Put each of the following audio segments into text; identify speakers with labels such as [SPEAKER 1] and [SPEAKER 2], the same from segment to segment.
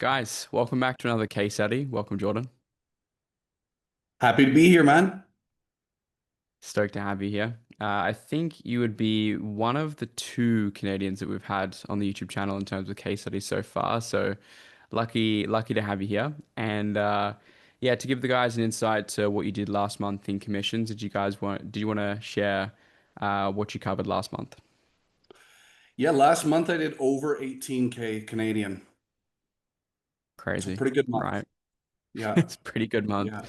[SPEAKER 1] Guys, welcome back to another case study. Welcome, Jordan.
[SPEAKER 2] Happy to be here, man.
[SPEAKER 1] Stoked to have you here. I think you would be one of the two Canadians that we've had on the YouTube channel in terms of case studies so far. So lucky to have you here. And yeah, to give the guys an insight to what you did last month in commissions, did you want to share what you covered last month?
[SPEAKER 2] Yeah, last month I did over 18K Canadian. It's a
[SPEAKER 1] Crazy,
[SPEAKER 2] pretty good month.
[SPEAKER 1] right?
[SPEAKER 2] Yeah,
[SPEAKER 1] It's a pretty good month.
[SPEAKER 2] yeah,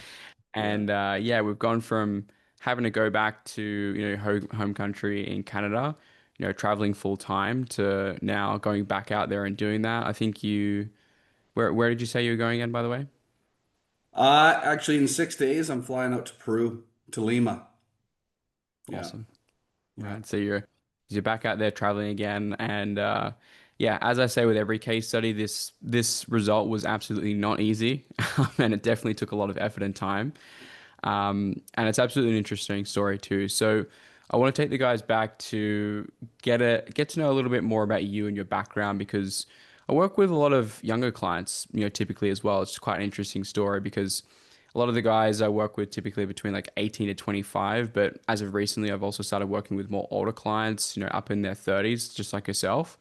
[SPEAKER 2] yeah.
[SPEAKER 1] And yeah, we've gone from having to go back to, home country in Canada, traveling full time to now going back out there and doing that. I think where did you say you were going again, by the way?
[SPEAKER 2] Actually, in 6 days, I'm flying out to Peru, to Lima. Yeah,
[SPEAKER 1] Awesome.
[SPEAKER 2] yeah.
[SPEAKER 1] Right. So you're back out there traveling again. And yeah, as I say with every case study, this result was absolutely not easy. And it definitely took a lot of effort and time. And it's absolutely an interesting story too. So I want to take the guys back to get to know a little bit more about you and your background because I work with a lot of younger clients, typically as well. It's quite an interesting story because a lot of the guys I work with typically between like 18 to 25, but as of recently, I've also started working with more older clients, up in their 30s, just like yourself.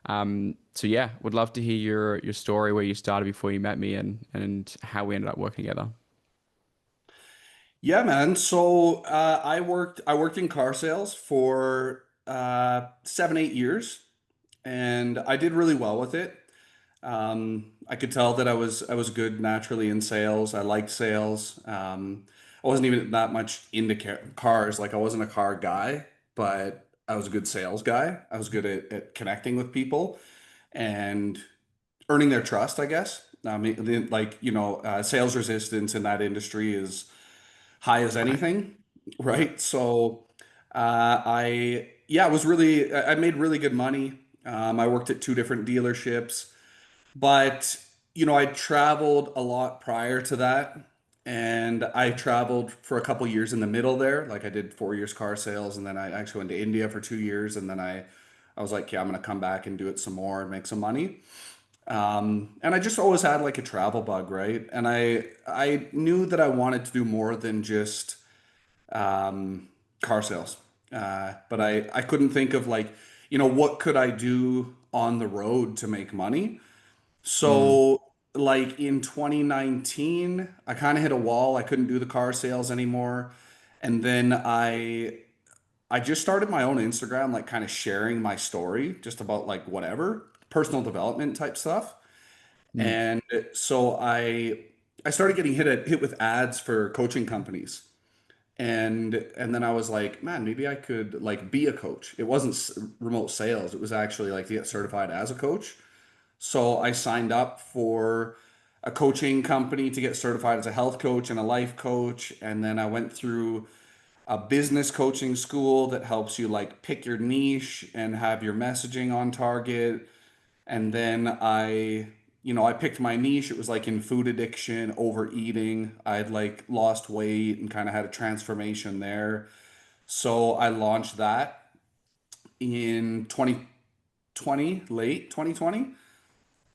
[SPEAKER 1] So yeah, would love to hear your story where you started before you met me and how we ended up working together.
[SPEAKER 2] Yeah, man. So I worked in car sales for 7, 8 years, and I did really well with it. I could tell that I was good naturally in sales. I liked sales. I wasn't even that much into cars. Like I wasn't a car guy, but I was a good sales guy. I was good at connecting with people and earning their trust, I guess. I mean, sales resistance in that industry is high as
[SPEAKER 1] Right.
[SPEAKER 2] anything,
[SPEAKER 1] Yeah.
[SPEAKER 2] right? So, I was really, I made really good money. I worked at two different dealerships. But, I traveled a lot prior to that. And I traveled for a couple years in the middle there. Like I did 4 years car sales, and then I actually went to India for 2 years. And then I was like, yeah, I'm gonna come back and do it some more and make some money. And I just always had like a travel bug, right? And I knew that I wanted to do more than just um, car sales. But I couldn't think of like, what could I do on the road to make money?
[SPEAKER 1] Mm.
[SPEAKER 2] So, like in 2019, I kind of hit a wall. I couldn't do the car sales anymore. And then I just started my own Instagram, like kind of sharing my story just about like whatever, personal development type stuff.
[SPEAKER 1] Mm.
[SPEAKER 2] And so I started getting hit with ads for coaching companies. And then I was like, man, maybe I could like be a coach. It wasn't remote sales. It was actually like to get certified as a coach. So I signed up for a coaching company to get certified as a health coach and a life coach. And then I went through a business coaching school that helps you like pick your niche and have your messaging on target. And then I picked my niche. It was like in food addiction, overeating. I'd like lost weight and kind of had a transformation there. So I launched that in 2020, late 2020,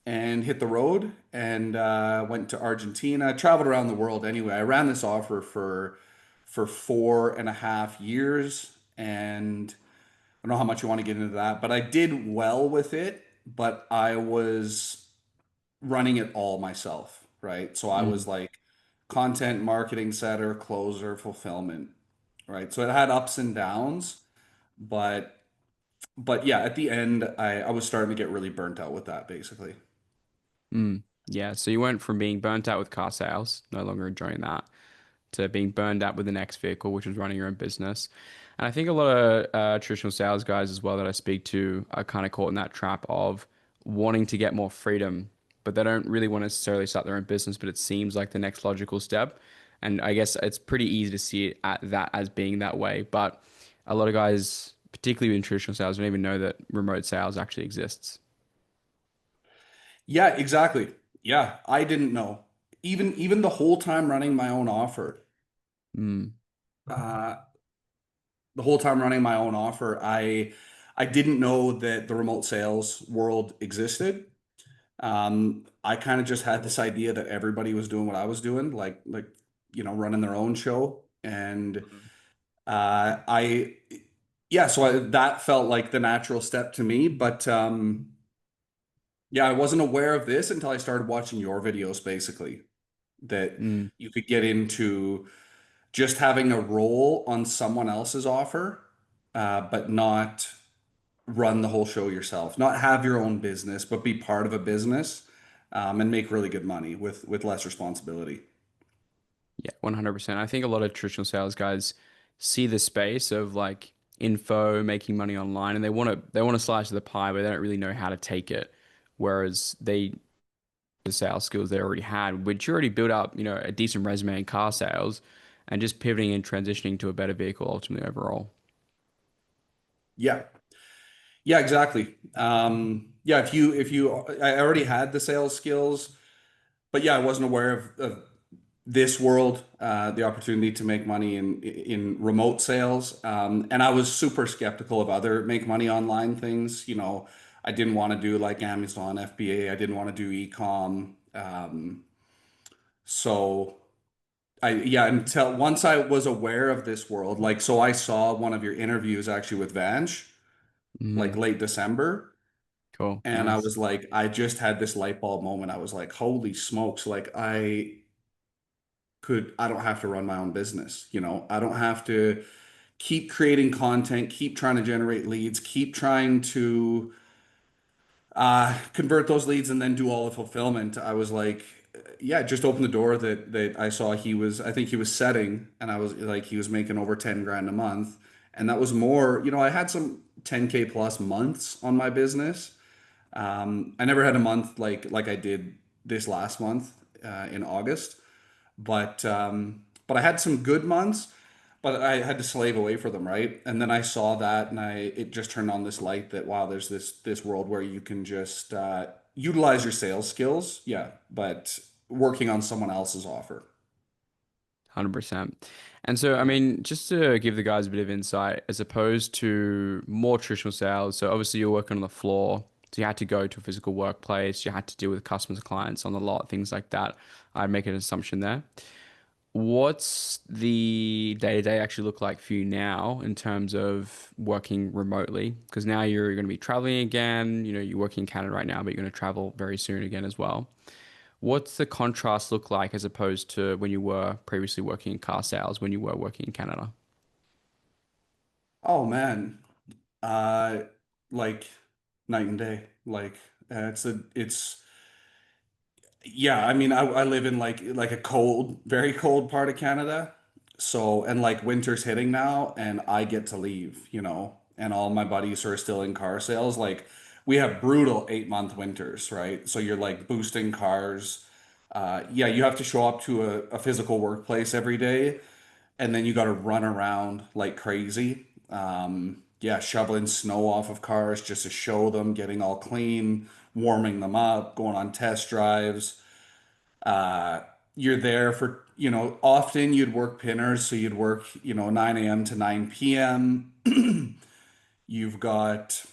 [SPEAKER 2] and hit the road and went to Argentina, traveled around the world anyway. I ran this offer for 4.5 years, and I don't know how much you want to get into that, but I did well with it, but I was running it all myself, right? So I
[SPEAKER 1] Mm.
[SPEAKER 2] was like content marketing setter, closer, fulfillment, right? So it had ups and downs, but yeah, at the end, I was starting to get really burnt out with that basically.
[SPEAKER 1] Mm. Yeah, so you went from being burnt out with car sales, no longer enjoying that, to being burned out with the next vehicle, which was running your own business. And I think a lot of traditional sales guys as well that I speak to are kind of caught in that trap of wanting to get more freedom, but they don't really want to necessarily start their own business, but it seems like the next logical step. And I guess it's pretty easy to see it at that as being that way. But a lot of guys, particularly in traditional sales, don't even know that remote sales actually exists.
[SPEAKER 2] Yeah, exactly. Yeah, I didn't know. Even the whole time running my own offer,
[SPEAKER 1] Mm.
[SPEAKER 2] uh, the whole time running my own offer, I didn't know that the remote sales world existed. I kind of just had this idea that everybody was doing what I was doing, running their own show. And
[SPEAKER 1] Mm.
[SPEAKER 2] I yeah, so that felt like the natural step to me. But yeah, I wasn't aware of this until I started watching your videos, basically, that
[SPEAKER 1] Mm.
[SPEAKER 2] you could get into just having a role on someone else's offer, but not run the whole show yourself, not have your own business, but be part of a business, and make really good money with less responsibility.
[SPEAKER 1] Yeah, 100%. I think a lot of traditional sales guys see the space of like info, making money online, and they want to slice of the pie, but they don't really know how to take it. Whereas the sales skills they already had, which you already built up, a decent resume in car sales, and just pivoting and transitioning to a better vehicle ultimately overall.
[SPEAKER 2] Yeah. Yeah, exactly. Yeah, if you I already had the sales skills, but yeah, I wasn't aware of this world, the opportunity to make money in remote sales. And I was super skeptical of other make money online things. I didn't want to do like Amazon FBA. I didn't want to do e-com. So yeah, until once I was aware of this world, like, so I saw one of your interviews actually with Vanch, like
[SPEAKER 1] Mm,
[SPEAKER 2] late December.
[SPEAKER 1] cool,
[SPEAKER 2] And I
[SPEAKER 1] nice.
[SPEAKER 2] was like, I just had this light bulb moment. I was like, holy smokes, like I don't have to run my own business. I don't have to keep creating content, keep trying to generate leads, keep trying to convert those leads and then do all the fulfillment. I was like, yeah, just open the door that I saw I think he was setting, and I was like, he was making over 10 grand a month. And that was more, I had some 10K plus months on my business. I never had a month like I did this last month in August, but I had some good months, but I had to slave away for them, right? And then I saw that, and it just turned on this light that wow, there's this world where you can just utilize your sales skills, yeah, but working on someone else's offer.
[SPEAKER 1] 100%. And so, I mean, just to give the guys a bit of insight, as opposed to more traditional sales, so obviously you're working on the floor, so you had to go to a physical workplace, you had to deal with customers, clients on the lot, things like that. I'd make an assumption there. What's the day-to-day actually look like for you now in terms of working remotely? Because now you're going to be traveling again. You're working in Canada right now, but you're going to travel very soon again as well. What's the contrast look like as opposed to when you were previously working in car sales, when you were working in Canada?
[SPEAKER 2] Oh man, uh, like night and day. Like it's yeah, I mean, I live in like a cold, very cold part of Canada. So, and like winter's hitting now and I get to leave, and all my buddies who are still in car sales, like we have brutal 8 month winters, right? So you're like boosting cars. Yeah, you have to show up to a physical workplace every day, and then you got to run around like crazy. Yeah, shoveling snow off of cars just to show them, getting all clean, warming them up, going on test drives. uh, you're there for, often you'd work pinners, so you'd work, 9 a.m. to 9 p.m. You've got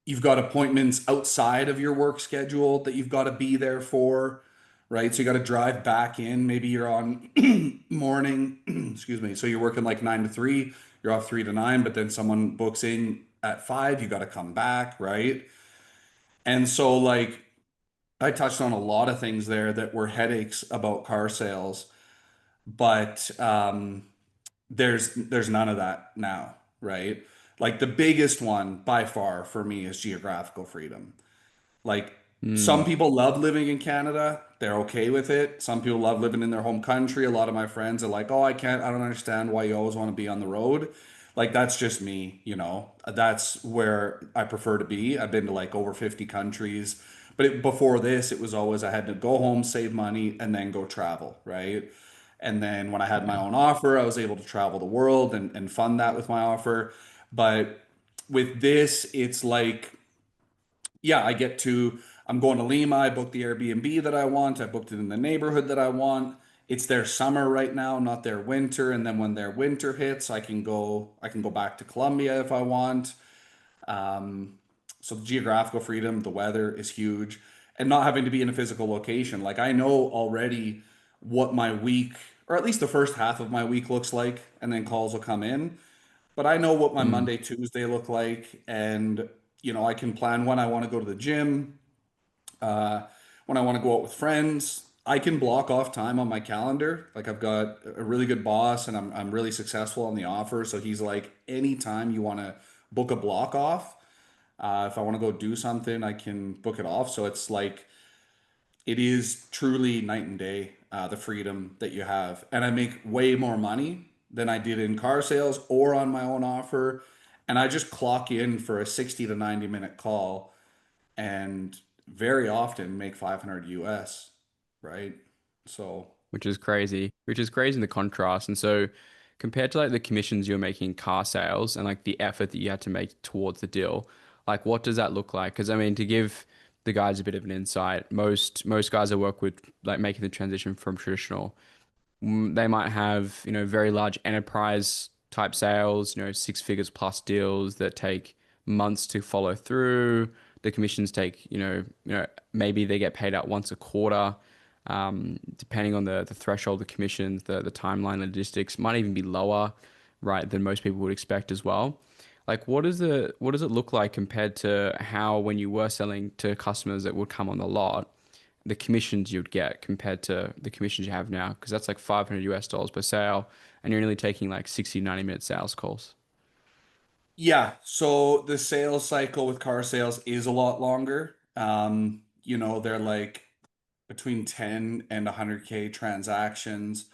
[SPEAKER 2] you've got appointments outside of your work schedule that you've got to be there for, right? So you got to drive back in. Maybe you're on morning, excuse me. So you're working like 9 to 3, you're off 3 to 9, but then someone books in at 5, you got to come back, right? And so like I touched on a lot of things there that were headaches about car sales, but there's none of that now, right? Like the biggest one by far for me is geographical freedom. Like some
[SPEAKER 1] Mm,
[SPEAKER 2] people love living in Canada. They're okay with it. Some people love living in their home country. A lot of my friends are like, "Oh, I don't understand why you always want to be on the road." Like that's just me. That's where I prefer to be. I've been to like over 50 countries. But before this, it was always I had to go home, save money, and then go travel, right? And then when I had my
[SPEAKER 1] yeah.
[SPEAKER 2] own offer, I was able to travel the world and fund that with my offer. But with this, it's like yeah, I'm going to Lima. I booked the Airbnb that I want. I booked it in the neighborhood that I want. It's their summer right now, not their winter. And then when their winter hits, I can go back to Colombia if I want. So the geographical freedom, the weather is huge, and not having to be in a physical location. Like I know already what my week, or at least the first half of my week looks like, and then calls will come in. But I know what my
[SPEAKER 1] Mm.
[SPEAKER 2] Monday, Tuesday look like, and I can plan when I want to go to the gym, uh, when I want to go out with friends. I can block off time on my calendar. Like I've got a really good boss, and I'm really successful on the offer. So he's like, anytime you want to book a block off, if I want to go do something, I can book it off. So it's like it is truly night and day, the freedom that you have. And I make way more money than I did in car sales or on my own offer. And I just clock in for a 60 to 90-minute call and very often make 500 US, right? So,
[SPEAKER 1] Which is crazy in the contrast. And so compared to like the commissions you're making in car sales and like the effort that you had to make towards the deal, like what does that look like? Because I mean, to give the guys a bit of an insight, most guys I work with like making the transition from traditional they might have, very large enterprise type sales, six figures plus deals that take months to follow through. The commissions take, maybe they get paid out once a quarter, depending on the threshold of commissions, the timeline logistics might even be lower, right, than most people would expect as well. Like, what does it look like compared to how when you were selling to customers that would come on the lot? The commissions you'd get compared to the commissions you have now, because that's like 500 US dollars per sale, and you're only taking like 60, 90-minute sales calls,
[SPEAKER 2] yeah, so the sales cycle with car sales is a lot longer. They're like between 10 and 100K transactions.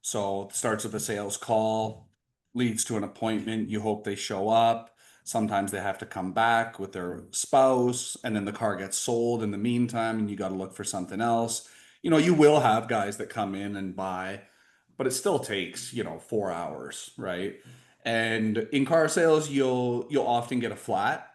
[SPEAKER 2] So it starts with a sales call, leads to an appointment. You hope they show up. Sometimes they have to come back with their spouse, and then the car gets sold in the meantime, and you got to look for something else. You will have guys that come in and buy, but it still takes, 4 hours, right? And in car sales, you'll often get a flat.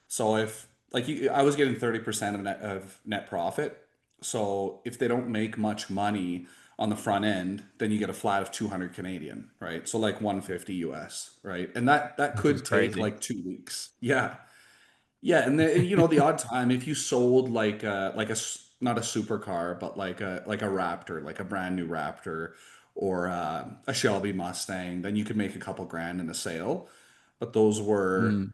[SPEAKER 2] So if like I was getting 30% of net profit. So if they don't make much money on the front end, then you get a flat of 200 Canadian, right? So like 150 US, right? And that
[SPEAKER 1] which is
[SPEAKER 2] could take
[SPEAKER 1] crazy.
[SPEAKER 2] like 2 weeks. Yeah. Yeah, and the odd time if you sold not a supercar, but like a Raptor, like a brand new Raptor or a Shelby Mustang, then you could make a couple grand in a sale. But those were
[SPEAKER 1] Mm,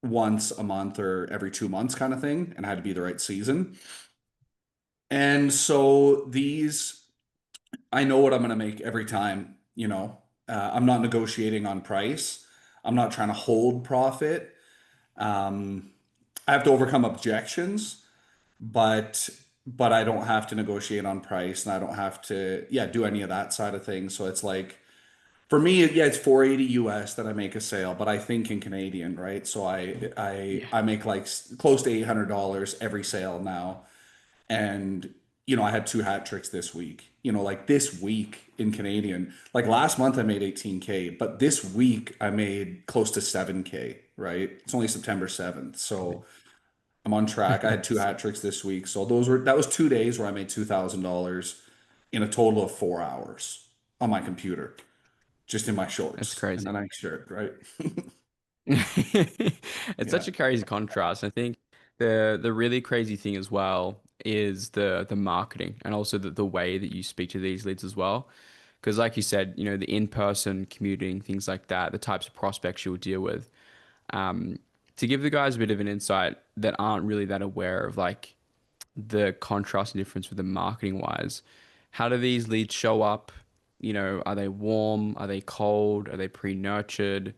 [SPEAKER 2] once a month or every 2 months kind of thing, and had to be the right season. And so these, I know what I'm going to make every time, I'm not negotiating on price. I'm not trying to hold profit. Um, I have to overcome objections, but I don't have to negotiate on price, and I don't have to, yeah, do any of that side of things. So it's like for me, yeah, it's 480 US that I make a sale, but I think in Canadian, right? So I I
[SPEAKER 1] yeah,
[SPEAKER 2] I make like close to $800 every sale now. And I had two hat tricks this week. Like this week in Canadian, like last month I made 18K, but this week I made close to 7K, right? It's only September 7th. So I'm on track. I had two hat tricks this week. So that was 2 days where I made $2,000 in a total of 4 hours on my computer, just in my
[SPEAKER 1] that's
[SPEAKER 2] shorts and
[SPEAKER 1] crazy.
[SPEAKER 2] a nice shirt, right?
[SPEAKER 1] It's
[SPEAKER 2] Yeah.
[SPEAKER 1] such a crazy contrast. I think the really crazy thing as well is the marketing and also the way that you speak to these leads as well. Because like you said, the in-person commuting, things like that, the types of prospects you'll deal with. Um, to give the guys a bit of an insight that aren't really that aware of like the contrast and difference with the marketing wise, how do these leads show up? Are they warm? Are they cold? Are they pre-nurtured?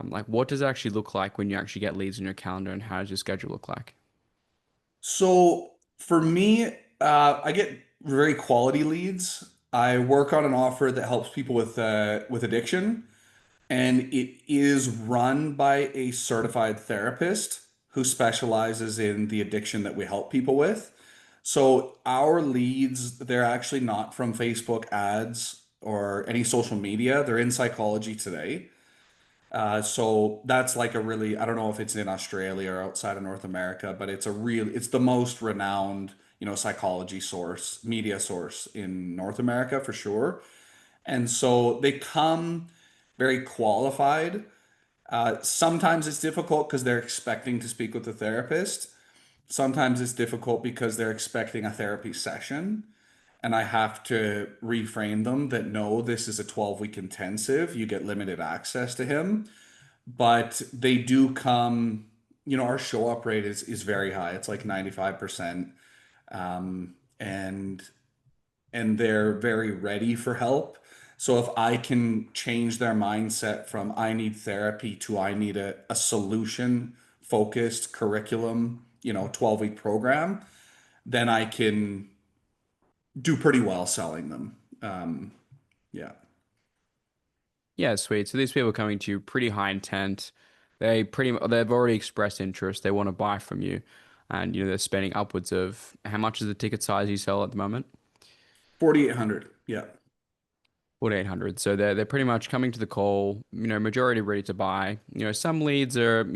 [SPEAKER 1] Like, what does it actually look like when you actually get leads in your calendar, and how does your schedule look like?
[SPEAKER 2] So for me, I get very quality leads. I work on an offer that helps people with addiction, and it is run by a certified therapist who specializes in the addiction that we help people with. So our leads, they're actually not from Facebook ads or any social media. They're in Psychology Today. So that's like a really, I don't know if it's in Australia or outside of North America, but it's the most renowned, psychology source, media source in North America for sure. And so they come very qualified. Sometimes it's difficult because they're expecting to speak with a therapist. Sometimes it's difficult because they're expecting a therapy session. And I have to reframe them that no, this is a 12-week intensive. You get limited access to him. But they do come, our show up rate is very high. It's like 95%. Um, and they're very ready for help. So if I can change their mindset from I need therapy to I need a solution focused curriculum, 12-week program, then I can do pretty well selling them. Yeah.
[SPEAKER 1] Yeah, sweet. So these people are coming to you pretty high intent. They've already expressed interest. They want to buy from you, and they're spending upwards of how much is the ticket size you sell at the moment?
[SPEAKER 2] 4,800. Yeah.
[SPEAKER 1] 4,800. So they're pretty much coming to the call, majority ready to buy. Some leads are,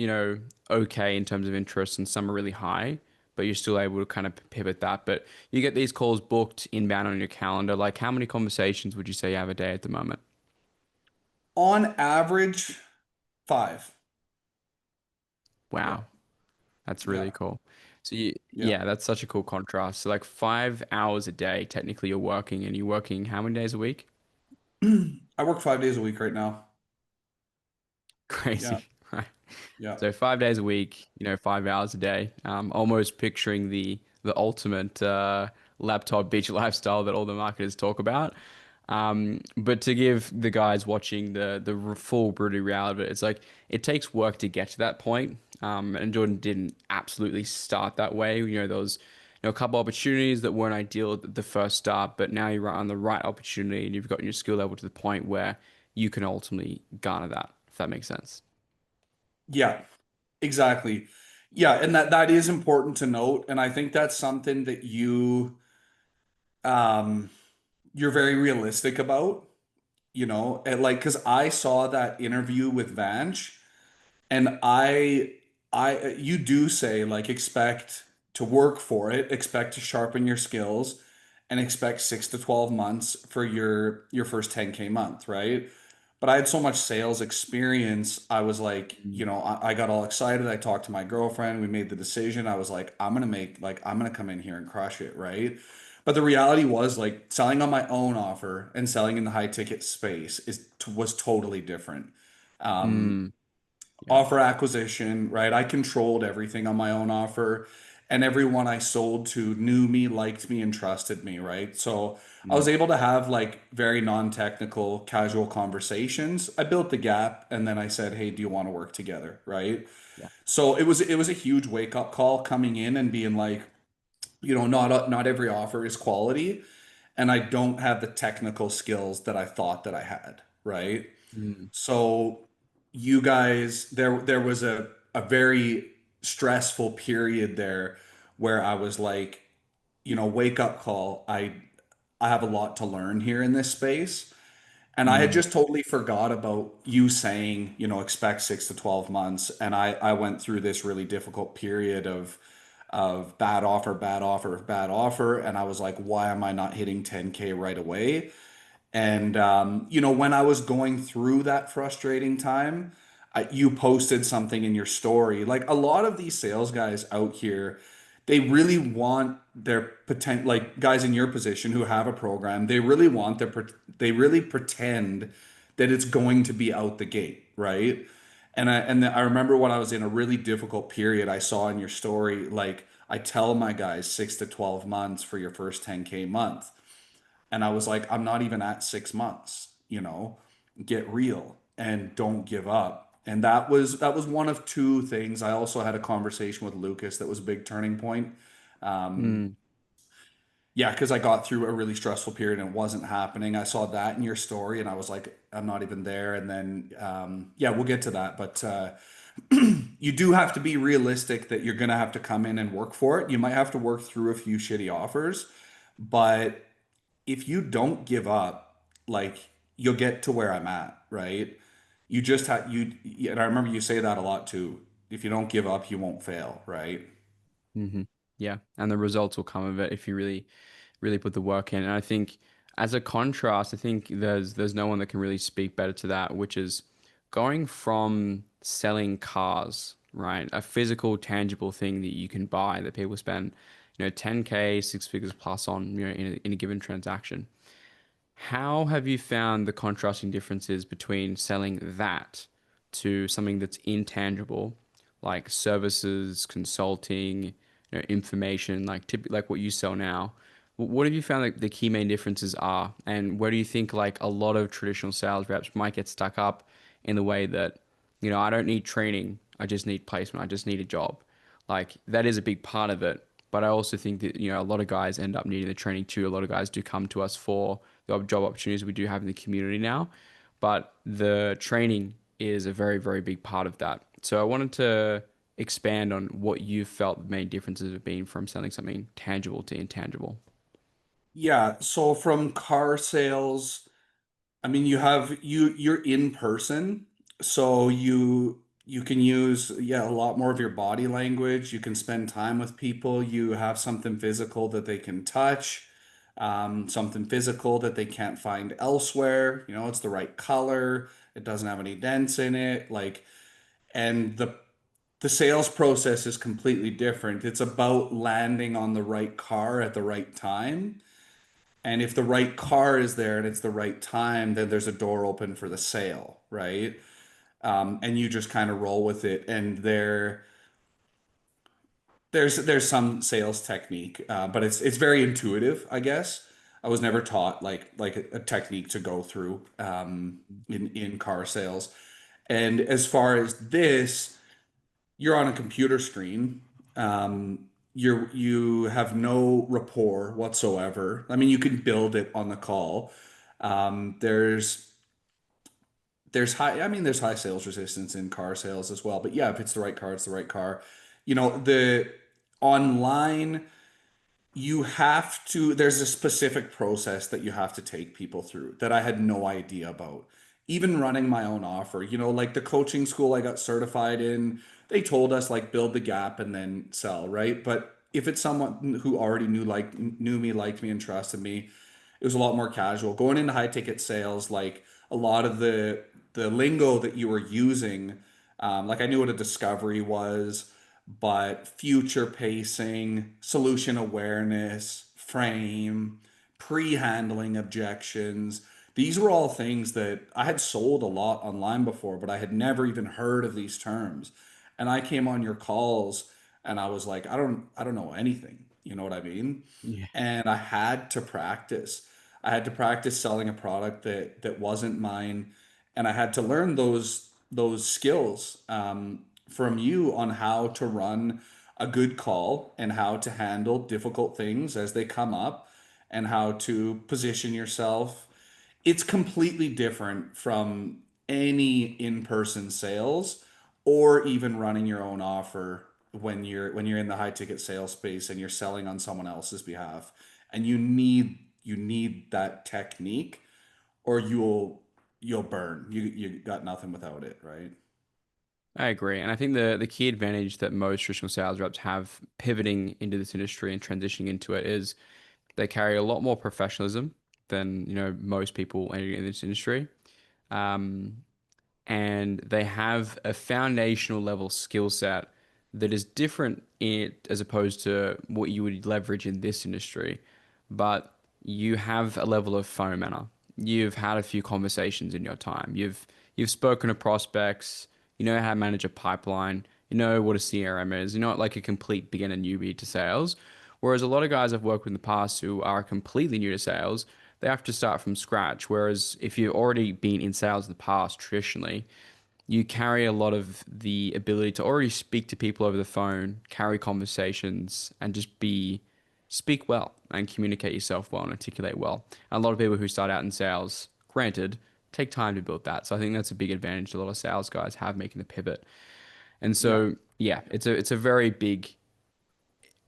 [SPEAKER 1] okay in terms of interest and some are really high, but you're still able to kind of pivot that. But you get these calls booked inbound on your calendar. Like how many conversations would you say you have a day at the moment?
[SPEAKER 2] On average, 5. Yeah.
[SPEAKER 1] Wow, that's
[SPEAKER 2] Yeah.
[SPEAKER 1] really cool. So
[SPEAKER 2] Yeah.
[SPEAKER 1] yeah, that's such a cool contrast. So like 5 hours a day, technically you're working and you're working how many days a week?
[SPEAKER 2] I work 5 days a week right now. Yeah.
[SPEAKER 1] Crazy, right?
[SPEAKER 2] Yeah.
[SPEAKER 1] So 5 days a week, 5 hours a day. Almost picturing the ultimate laptop beach lifestyle that all the marketers talk about. But to give the guys watching the full brutal reality of it, it's like it takes work to get to that point. And Jordan didn't absolutely start that way. There was a couple opportunities that weren't ideal at the first start, but now you're on the right opportunity and you've gotten your skill level to the point where you can ultimately garner that, if that makes sense.
[SPEAKER 2] Yeah. Exactly. Yeah, and that is important to note, and I think that's something that um you're very realistic about, and like because I saw that interview with Vanch, and you do say like expect to work for it, expect to sharpen your skills, and expect 6 to 12 months for your first 10K month, right? But I had so much sales experience. I was like, I got all excited. I talked to my girlfriend. We made the decision. I was like, I'm gonna come in here and crush it, right? But the reality was like selling on my own offer and selling in the high ticket space was totally different. Um,
[SPEAKER 1] Mm, yeah.
[SPEAKER 2] Offer acquisition, right? I controlled everything on my own offer, and everyone I sold to knew me, liked me, and trusted me, right? So I was
[SPEAKER 1] Mm,
[SPEAKER 2] able to have like very non-technical, casual conversations. I built the gap, and then I said, "Hey, do you want to work together?" Right?
[SPEAKER 1] yeah.
[SPEAKER 2] So it was a huge wake-up call coming in and being like, not every offer is quality, and I don't have the technical skills that I thought that I had, right?
[SPEAKER 1] Mm,
[SPEAKER 2] So you guys, there was a very stressful period there where I was like, wake up call. I have a lot to learn here in this space. And I had
[SPEAKER 1] mm,
[SPEAKER 2] just totally forgot about you saying, expect 6 to 12 months. And I went through this really difficult period of bad offer, bad offer, bad offer. And I was like, why am I not hitting 10K right away? And when I was going through that frustrating time, you posted something in your story. Like a lot of these sales guys out here, they really want their potential, like guys in your position who have a program, they really want they really pretend that it's going to be out the gate, right? And I remember when I was in a really difficult period, I saw in your story, like I tell my guys 6 to 12 months for your first 10K month. And I was like, I'm not even at 6 months, get real and don't give up. And that was one of two things. I also had a conversation with Lucas that was a big turning point. Um,
[SPEAKER 1] mm,
[SPEAKER 2] yeah, because I got through a really stressful period and it wasn't happening. I saw that in your story and I was like, I'm not even there. And then, yeah, we'll get to that. But you do have to be realistic that you're going to have to come in and work for it. You might have to work through a few shitty offers, but if you don't give up, like you'll get to where I'm at, right? You just have and I remember you say that a lot too. If you don't give up, you won't fail, right?
[SPEAKER 1] hmm Yeah. And the results will come of it if you really put the work in. And I think as a contrast, I think there's no one that can really speak better to that, which is going from selling cars, right? A physical, tangible thing that you can buy that people spend, 10K, six figures plus on, in a given transaction. How have you found the contrasting differences between selling that to something that's intangible, like services, consulting, information, like what you sell now? What have you found like the key main differences are, and where do you think like a lot of traditional sales reps might get stuck up in the way that, I don't need training, I just need placement, I just need a job. Like that is a big part of it, but I also think that, a lot of guys end up needing the training too. A lot of guys do come to us for the job opportunities we do have in the community now, but the training is a very, very big part of that. So I wanted to expand on what you felt the main differences have been from selling something tangible to intangible.
[SPEAKER 2] Yeah, so from car sales, I mean, you're in person, so you can use a lot more of your body language. You can spend time with people. You have something physical that they can touch, something physical that they can't find elsewhere. You know, it's the right color. It doesn't have any dents in it. And the sales process is completely different. It's about landing on the right car at the right time. And if the right car is there and it's the right time, then there's a door open for the sale, right? And you just kind of roll with it. And there's some sales technique, but it's very intuitive, I guess. I was never taught like a technique to go through in car sales. And as far as this, you're on a computer screen. You have no rapport whatsoever. I mean, you can build it on the call. Um, there's there's high, I mean, there's high sales resistance in car sales as well. But yeah, if it's the right car, it's the right car. You know, the online you have to, there's a specific process that you have to take people through that I had no idea about. Even running my own offer, like the coaching school I got certified in, they told us like build the gap and then sell, right? But if it's someone who already knew me, liked me, and trusted me, it was a lot more casual. Going into high ticket sales, like a lot of the lingo that you were using, like I knew what a discovery was, but future pacing, solution awareness, frame, pre-handling objections, these were all things that I had sold a lot online before, but I had never even heard of these terms. And I came on your calls and I was like, I don't know anything. You know what I mean?
[SPEAKER 1] Yeah.
[SPEAKER 2] And I had to practice. I had to practice selling a product that wasn't mine, and I had to learn those skills from you on how to run a good call and how to handle difficult things as they come up and how to position yourself. It's completely different from any in-person sales or even running your own offer when you're in the high ticket sales space and you're selling on someone else's behalf. And you need that technique or you'll burn. You got nothing without it, right?
[SPEAKER 1] I agree. And I think the key advantage that most traditional sales reps have pivoting into this industry and transitioning into it is they carry a lot more professionalism than, most people in this industry. Um, and they have a foundational level skill set that is different as opposed to what you would leverage in this industry. But you have a level of phone manner. You've had a few conversations in your time. You've spoken to prospects. You know how to manage a pipeline. You know what a CRM is. You're not like a complete beginner newbie to sales. Whereas a lot of guys I've worked with in the past who are completely new to sales, they have to start from scratch. Whereas if you've already been in sales in the past, traditionally, you carry a lot of the ability to already speak to people over the phone, carry conversations, and just speak well and communicate yourself well and articulate well. And a lot of people who start out in sales, granted, take time to build that. So I think that's a big advantage a lot of sales guys have making the pivot. And
[SPEAKER 2] Yeah.
[SPEAKER 1] so yeah, it's a very big,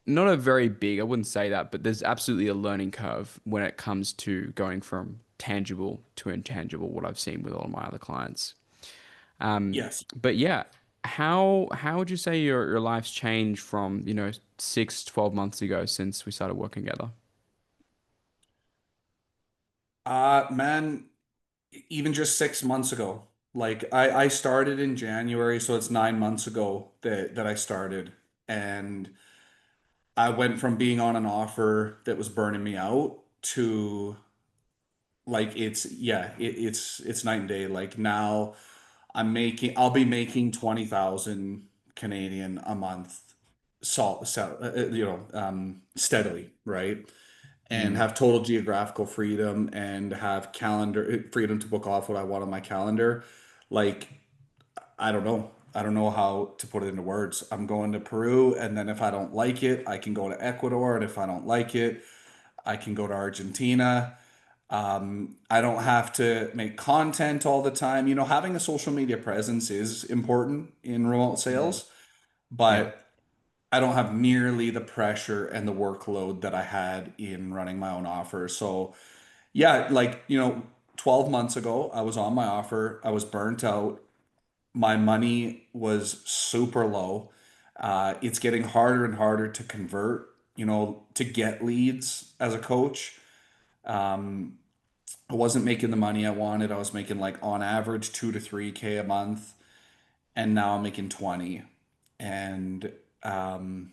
[SPEAKER 1] not a very big, I wouldn't say that, but there's absolutely a learning curve when it comes to going from tangible to intangible, what I've seen with all of my other clients.
[SPEAKER 2] Yes.
[SPEAKER 1] But yeah, how would you say your life's changed from, 6, 12 months ago since we started working together?
[SPEAKER 2] Man, even just 6 months ago. Like I started in January, so it's 9 months ago that I started. And I went from being on an offer that was burning me out to like it's night and day. Like now I'll be making 20,000 Canadian a month steadily, right? And
[SPEAKER 1] Mm,
[SPEAKER 2] have total geographical freedom and have calendar freedom to book off what I want on my calendar. Like I don't know. I don't know how to put it into words. I'm going to Peru, and then if I don't like it, I can go to Ecuador, and if I don't like it, I can go to Argentina. I don't have to make content all the time. You know, having a social media presence is important in remote
[SPEAKER 1] mm,
[SPEAKER 2] sales,
[SPEAKER 1] yeah,
[SPEAKER 2] but I don't have nearly the pressure and the workload that I had in running my own offer. So, yeah, 12 months ago, I was on my offer. I was burnt out. My money was super low. It's getting harder and harder to convert, to get leads as a coach. Um, I wasn't making the money I wanted. I was making like on average 2 to 3K a month, and now I'm making 20. And um,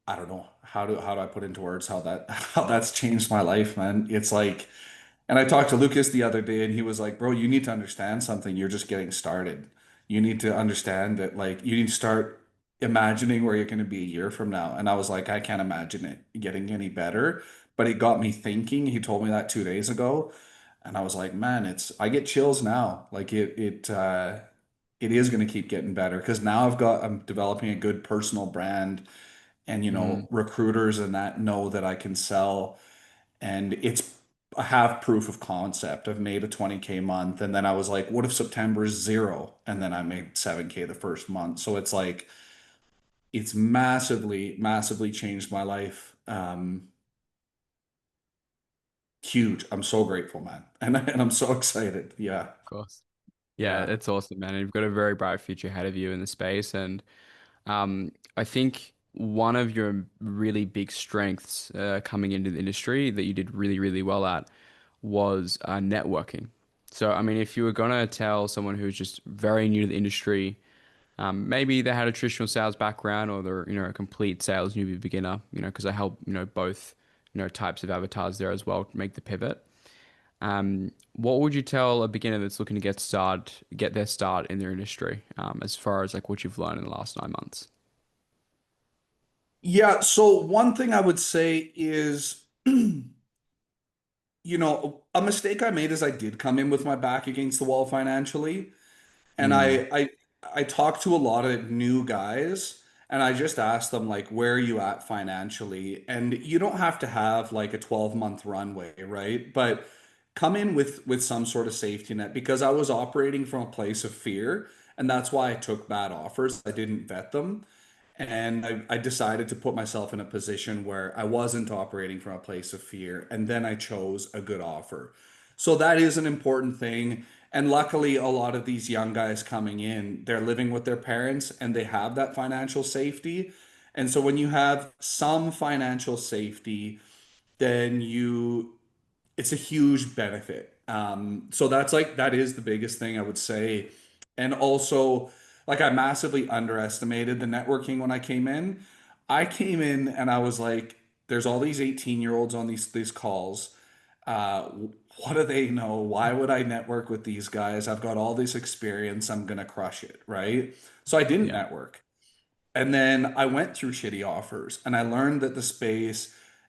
[SPEAKER 2] I don't know how do I put into words how that how that's changed my life, man. It's like, and I talked to Lucas the other day, and he was like, "Bro, you need to understand something. You're just getting started. You need to understand that, like, you need to start imagining where you're going to be a year from now." And I was like, "I can't imagine it getting any better." But it got me thinking. He told me that 2 days ago, and I was like, "Man, I get chills now. Like it is going to keep getting better because now I'm developing a good personal brand, and
[SPEAKER 1] mm,
[SPEAKER 2] recruiters and that know that I can sell, and I have proof of concept. I've made a 20K month, and then I was like, what if September is zero? And then I made 7K the first month. So it's like it's massively, massively changed my life. Huge. I'm so grateful, man. And I'm so excited. Yeah.
[SPEAKER 1] of course. Yeah,
[SPEAKER 2] Yeah.
[SPEAKER 1] it's awesome, man. You've got a very bright future ahead of you in the space, and I think one of your really big strengths coming into the industry that you did really, really well at was networking. So, I mean, if you were gonna tell someone who's just very new to the industry, maybe they had a traditional sales background or they're, a complete sales newbie beginner, because I help, both, types of avatars there as well to make the pivot. What would you tell a beginner that's looking to get their start in their industry, as far as like what you've learned in the last 9 months?
[SPEAKER 2] Yeah. So one thing I would say is, a mistake I made is I did come in with my back against the wall financially. And
[SPEAKER 1] Mm,
[SPEAKER 2] I talked to a lot of new guys, and I just asked them like, where are you at financially? And you don't have to have like a 12-month runway, right? But come in with some sort of safety net, because I was operating from a place of fear, and that's why I took bad offers. I didn't vet them. And I decided to put myself in a position where I wasn't operating from a place of fear. And then I chose a good offer. So that is an important thing. And luckily, a lot of these young guys coming in, they're living with their parents and they have that financial safety. And so when you have some financial safety, then it's a huge benefit. So that is the biggest thing I would say. And also, like, I massively underestimated the networking when I came in. I came in and I was like, there's all these 18-year-olds on these calls. Uh, what do they know? Why would I network with these guys? I've got all this experience. I'm gonna crush it, right? So I didn't
[SPEAKER 1] yeah.
[SPEAKER 2] network. And then I went through shitty offers, and I learned that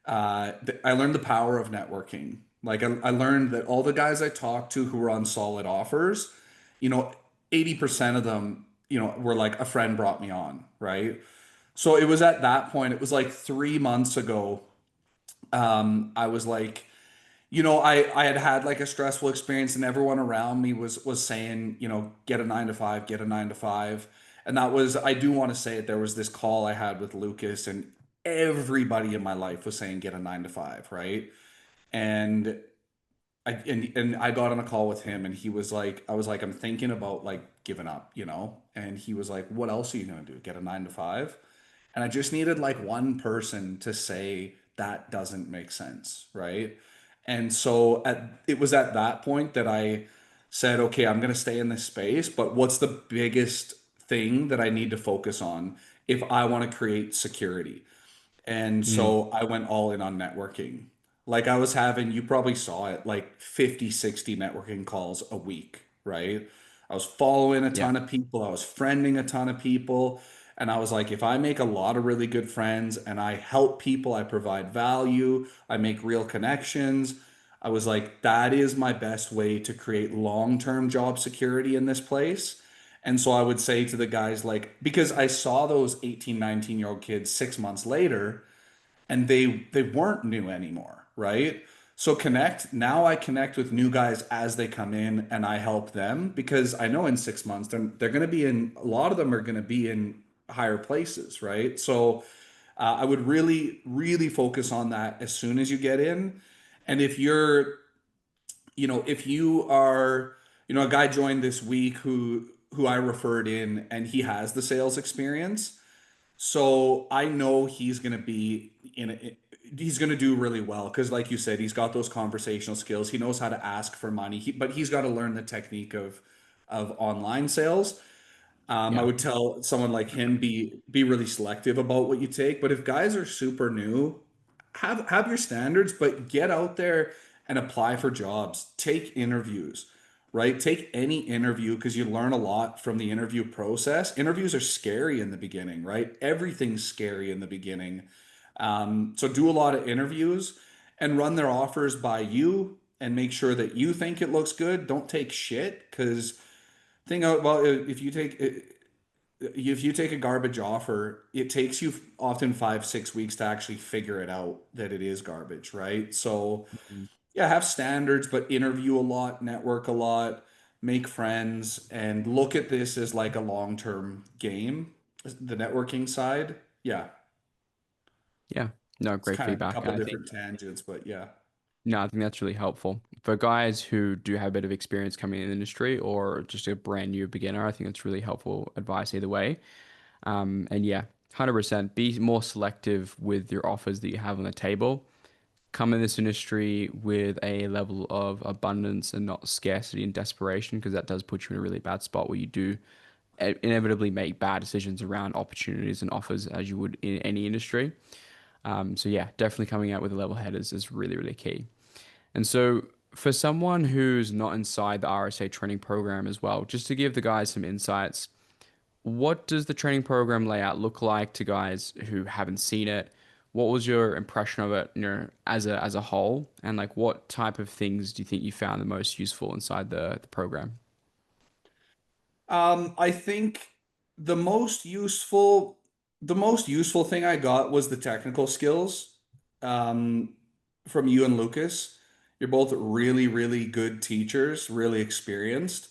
[SPEAKER 2] I learned the power of networking. Like I learned that all the guys I talked to who were on solid offers, you know, 80% of them, were like a friend brought me on, right? So it was at that point, it was like 3 months ago. I was like, I had had like a stressful experience, and everyone around me was saying, get a 9 to 5, get a 9 to 5. And that was, I do want to say it, there was this call I had with Lucas, and everybody in my life was saying get a 9 to 5, right? And I got on a call with him, and he was like, I was like, I'm thinking about like giving up, And he was like, what else are you gonna do? Get a 9 to 5? And I just needed like one person to say that doesn't make sense, right? And so it was at that point that I said, okay, I'm going to stay in this space, but what's the biggest thing that I need to focus on if I want to create security? And
[SPEAKER 1] Mm,
[SPEAKER 2] so I went all in on networking. Like I was having, you probably saw it, like 50, 60 networking calls a week, right? I was following a
[SPEAKER 1] yeah.
[SPEAKER 2] ton of people, I was friending a ton of people. And I was like, if I make a lot of really good friends and I help people, I provide value, I make real connections. I was like, that is my best way to create long-term job security in this place. And so I would say to the guys, like, because I saw those 18, 19-year-old kids 6 months later and they weren't new anymore, right? So now I connect with new guys as they come in and I help them because I know in 6 months they're going to be in, a lot of them are going to be in higher places, right? So I would really, really focus on that as soon as you get in. And if you're, if you are, a guy joined this week who I referred in and he has the sales experience. So I know he's going to be he's going to do really well because like you said, he's got those conversational skills. He knows how to ask for money. But he's got to learn the technique of online sales. I
[SPEAKER 1] Yeah.
[SPEAKER 2] would tell someone like him be really selective about what you take. But if guys are super new, have your standards, but get out there and apply for jobs. Take interviews, right? Take any interview because you learn a lot from the interview process. Interviews are scary in the beginning, right? Everything's scary in the beginning. So do a lot of interviews and run their offers by you and make sure that you think it looks good. Don't take shit because thing out well if you take a garbage offer, it takes you often 5, 6 weeks to actually figure it out that it is garbage, right? So
[SPEAKER 1] Mm,
[SPEAKER 2] yeah, have standards, but interview a lot, network a lot, make friends, and look at this as like a long-term game. The networking side, yeah,
[SPEAKER 1] yeah. No,
[SPEAKER 2] it's
[SPEAKER 1] great
[SPEAKER 2] kind of a
[SPEAKER 1] feedback.
[SPEAKER 2] couple
[SPEAKER 1] I think
[SPEAKER 2] different tangents, but yeah.
[SPEAKER 1] no, I think that's really helpful for guys who do have a bit of experience coming in the industry or just a brand new beginner. I think that's really helpful advice either way. And yeah, 100% be more selective with your offers that you have on the table. Come in this industry with a level of abundance and not scarcity and desperation, because that does put you in a really bad spot where you do inevitably make bad decisions around opportunities and offers as you would in any industry. So yeah, definitely coming out with a level head is really, really key. And so for someone who's not inside the RSA training program as well, just to give the guys some insights, what does the training program layout look like to guys who haven't seen it? What was your impression of it, as a whole? And like what type of things do you think you found the most useful inside the program?
[SPEAKER 2] I think the most useful, the most useful thing I got was the technical skills um, from you and Lucas. You're both really, really good teachers, really experienced.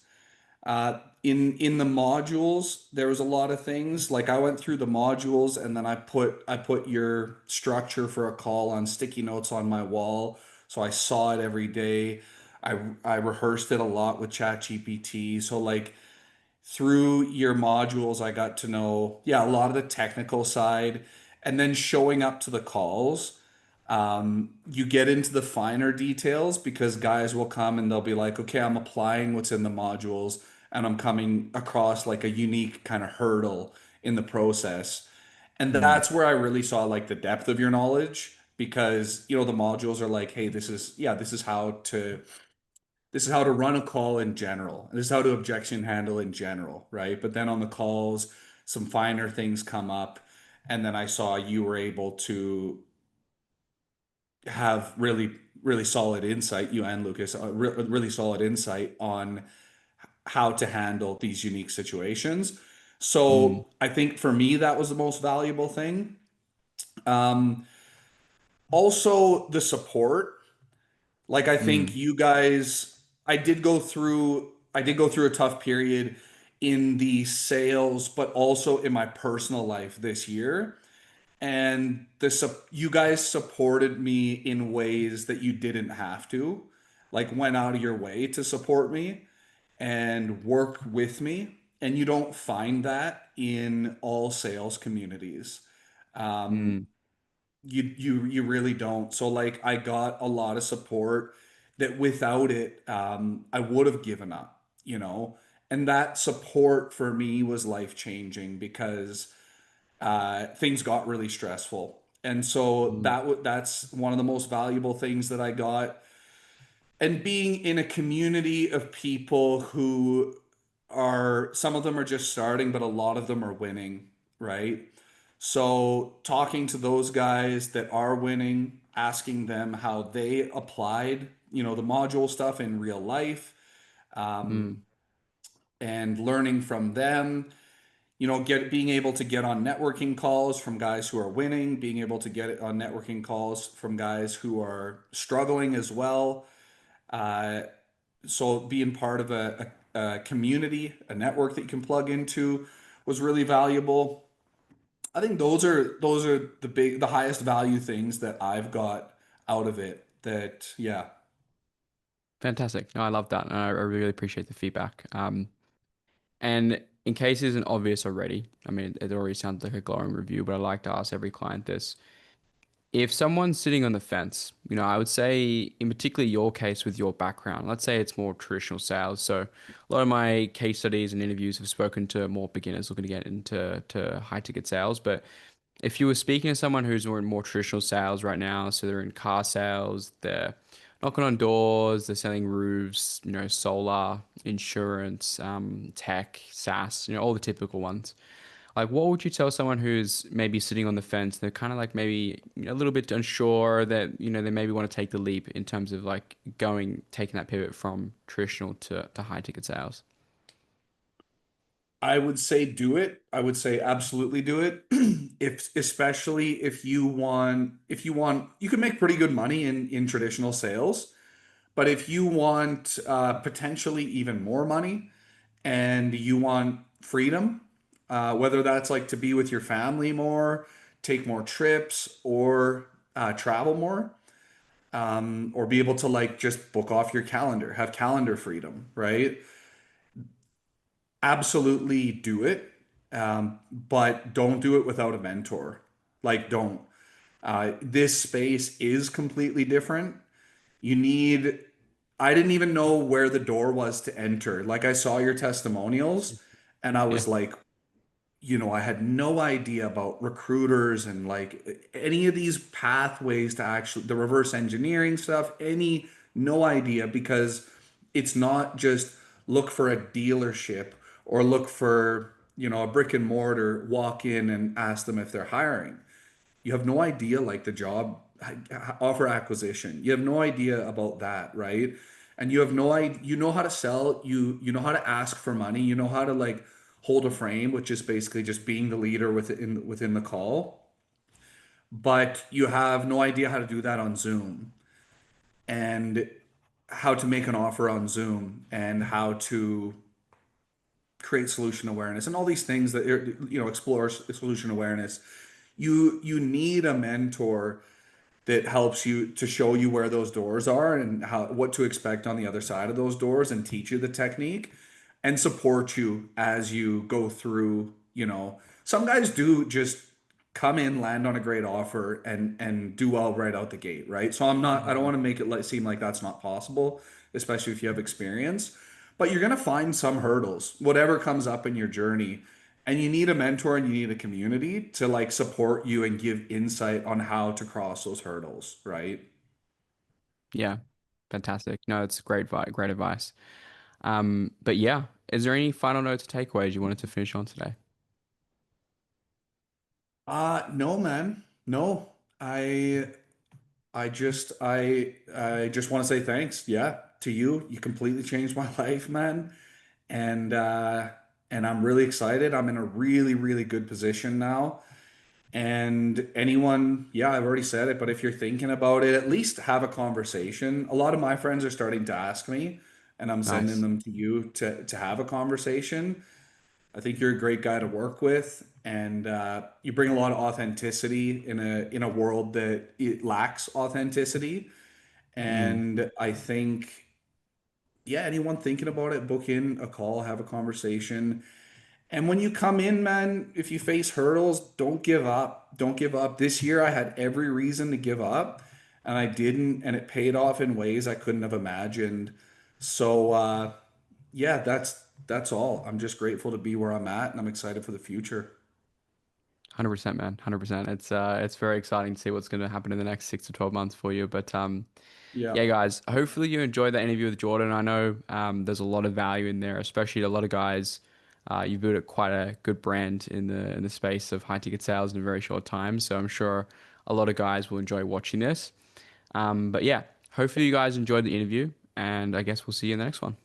[SPEAKER 2] In the modules, there was a lot of things. Like I went through the modules and then I put your structure for a call on sticky notes on my wall, so I saw it every day. I rehearsed it a lot with ChatGPT. So like through your modules, I got to know, yeah, a lot of the technical side. And then showing up to the calls, you get into the finer details because guys will come and they'll be like, okay, I'm applying what's in the modules and I'm coming across like a unique kind of hurdle in the process. And
[SPEAKER 1] Mm,
[SPEAKER 2] that's where I really saw like the depth of your knowledge because, the modules are like, hey, this is how to run a call in general. This is how to objection handle in general, right? But then on the calls, some finer things come up. And then I saw you were able to have really, really solid insight, you and Lucas, really solid insight on how to handle these unique situations.
[SPEAKER 1] mm,
[SPEAKER 2] So I think for me, that was the most valuable thing. Um, Also, the support. Like I think
[SPEAKER 1] mm,
[SPEAKER 2] you guys, I did go through a tough period in the sales, but also in my personal life this year. And you guys supported me in ways that you didn't have to, like went out of your way to support me and work with me. And you don't find that in all sales communities. Um,
[SPEAKER 1] mm,
[SPEAKER 2] you really don't. So like I got a lot of support that without it, I would have given up, and that support for me was life changing because things got really stressful. And so
[SPEAKER 1] Mm,
[SPEAKER 2] that's one of the most valuable things that I got. And being in a community of people who are, some of them are just starting, but a lot of them are winning, right? So talking to those guys that are winning, asking them how they applied, the module stuff in real life, um,
[SPEAKER 1] mm.
[SPEAKER 2] and learning from them, being able to get on networking calls from guys who are winning, being able to get on networking calls from guys who are struggling as well. Uh, so being part of a community, a network that you can plug into was really valuable. I think those are the highest value things that I've got out of it. That, yeah.
[SPEAKER 1] Fantastic. No, I love that. And I really appreciate the feedback. And in case it isn't obvious already, I mean, it already sounds like a glowing review, but I like to ask every client this. If someone's sitting on the fence, I would say, in particular your case with your background, let's say it's more traditional sales. So a lot of my case studies and interviews have spoken to more beginners looking to get into high ticket sales. But if you were speaking to someone who's more in more traditional sales right now, so they're in car sales, they're knocking on doors, they're selling roofs, solar, insurance, tech, SaaS, all the typical ones. Like, what would you tell someone who's maybe sitting on the fence? They're kind of like maybe a little bit unsure that, they maybe want to take the leap in terms of like taking that pivot from traditional to high ticket sales.
[SPEAKER 2] I would say do it. I would say absolutely do it. If especially if you want, you can make pretty good money in traditional sales, but if you want potentially even more money and you want freedom, whether that's like to be with your family more, take more trips, or travel more, or be able to like just book off your calendar, have calendar freedom, right? Absolutely do it, but don't do it without a mentor. Like, don't. This space is completely different. You need, I didn't even know where the door was to enter. Like, I saw your testimonials and I
[SPEAKER 1] Yeah.
[SPEAKER 2] was like, I had no idea about recruiters and like any of these pathways to actually the reverse engineering stuff, no idea, because it's not just look for a dealership or look for, a brick and mortar, walk in and ask them if they're hiring. You have no idea like the job offer acquisition. You have no idea about that, right? And you have no idea, you know how to sell, you know how to ask for money, you know how to like hold a frame, which is basically just being the leader within the call. But you have no idea how to do that on Zoom, and how to make an offer on Zoom, and how to create solution awareness and all these things that explore solution awareness. You need a mentor that helps you to show you where those doors are and what to expect on the other side of those doors, and teach you the technique and support you as you go through. Some guys do just come in, land on a great offer, and do well right out the gate, right? So I don't
[SPEAKER 1] Mhm.
[SPEAKER 2] want to make it seem like that's not possible, especially if you have experience. But you're going to find some hurdles, whatever comes up in your journey. And you need a mentor and you need a community to like support you and give insight on how to cross those hurdles, right?
[SPEAKER 1] Yeah. Fantastic. No, it's great advice. But yeah, is there any final notes or takeaways you wanted to finish on today?
[SPEAKER 2] No, man. No. I just want to say thanks. Yeah, to you. You completely changed my life, man. And I'm really excited. I'm in a really, really good position now. And anyone, yeah, I've already said it, but if you're thinking about it, at least have a conversation. A lot of my friends are starting to ask me, and I'm sending
[SPEAKER 1] Nice.
[SPEAKER 2] them to you to have a conversation. I think you're a great guy to work with, and you bring a lot of authenticity in a world that it lacks authenticity.
[SPEAKER 1] Mm.
[SPEAKER 2] And I think, yeah, anyone thinking about it, book in a call, have a conversation. And when you come in, man, if you face hurdles, don't give up. Don't give up. This year, I had every reason to give up. and I didn't, and it paid off in ways I couldn't have imagined. So yeah, that's all. I'm just grateful to be where I'm at, and I'm excited for the future.
[SPEAKER 1] 100%, man. 100%. It's very exciting to see what's going to happen in the next 6 to 12 months for you. But
[SPEAKER 2] Yeah.
[SPEAKER 1] yeah, guys, hopefully you enjoyed that interview with Jordan. I know there's a lot of value in there, especially a lot of guys. You built quite a good brand in the space of high ticket sales in a very short time. So I'm sure a lot of guys will enjoy watching this. But yeah, hopefully you guys enjoyed the interview, and I guess we'll see you in the next one.